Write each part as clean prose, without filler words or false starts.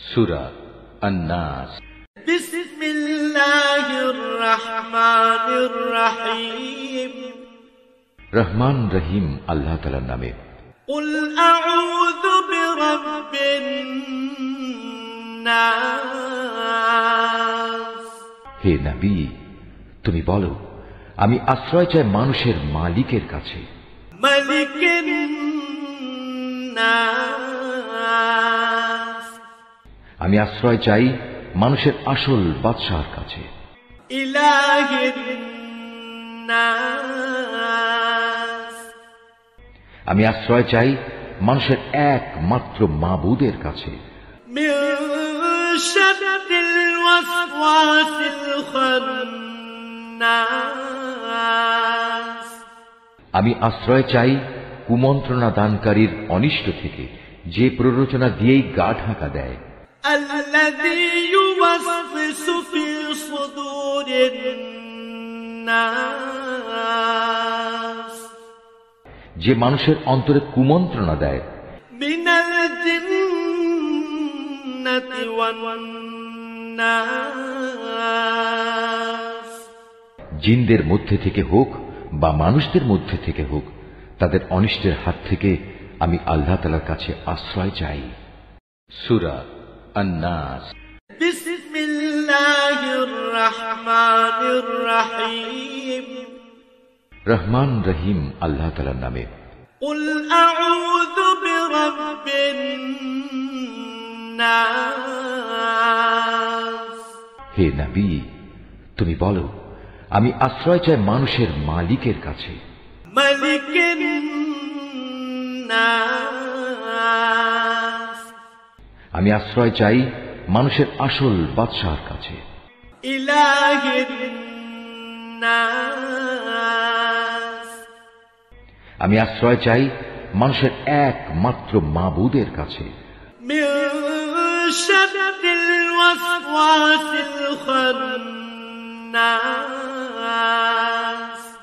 সূরা আন-নাস। বিসমিল্লাহির রহমানির রহিম। রহমান রহিম আল্লাহ তাআলার নামে। কুল আউযু বিরাব্বিন নাস। হে নবী, তুমি বলো, আমি আশ্রয় চাই মানুষের মালিকের কাছে। মালিকিন নাস। আমি আশ্রয় চাই মানুষের আসল বাদশাহর কাছে। ইলাহিন নাস। আমি আশ্রয় চাই মানুষের একমাত্র মাবুদের কাছে। মিন শাররিল ওয়াসওয়াসিল খান্নাস। আমি আশ্রয় চাই কুমন্ত্রণা দানকারীর অনিষ্ট থেকে, যে প্ররোচনা দিয়েই গা ঢাকা দেয়। আল্লাযী ইউওয়াসওয়িসু ফি সুদুরিন নাস। যে মানুষের অন্তরে কুমন্ত্রণা দেয়। মিনাল জিন্নাতি ওয়ান নাস। জিনদের মধ্যে থেকে হোক বা মানুষদের মধ্যে থেকে হোক, তাদের অনিষ্টের হাত থেকে আমি আল্লাহ তাআলার কাছে আশ্রয় চাই। সূরা আন-নাস। বিসমিল্লাহির রহমানির রহিম। রহমান রহিম আল্লাহ তাআলার নামে। কুল আউযু বিরাব্বিন নাস। হে নবী, তুমি বলো, আমি আশ্রয় চাই মানুষের মালিকের কাছে। মালিকিন নাস। আমি আশ্রয় চাই মানুষের আসল বাদশাহর কাছে। ইলাহিন নাস। আমি আশ্রয় চাই মানুষের একমাত্র মাবুদের কাছে। মিন শাররিল ওয়াসওয়াসিল খান্নাস।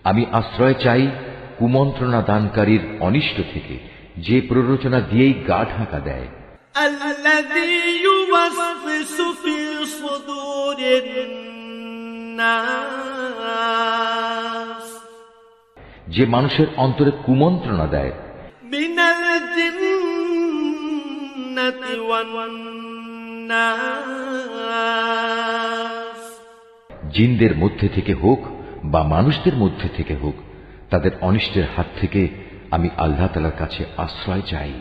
আমি আশ্রয় চাই কুমন্ত্রণা দানকারীর অনিষ্ট থেকে, যে প্ররোচনা দিয়েই গা ঢাকা দেয়। আল্লাযী ইউওয়াসওয়িসু ফি সুদুরিন নাস। যে মানুষের অন্তরে কুমন্ত্রণা দেয়। মিনাল জিন্নাতি ওয়ান নাস। জিনদের মধ্যে থেকে হোক বা মানুষদের মধ্যে থেকে হোক, তাদের অনিষ্টের হাত থেকে আমি আল্লাহ তাআলার কাছে আশ্রয় চাই।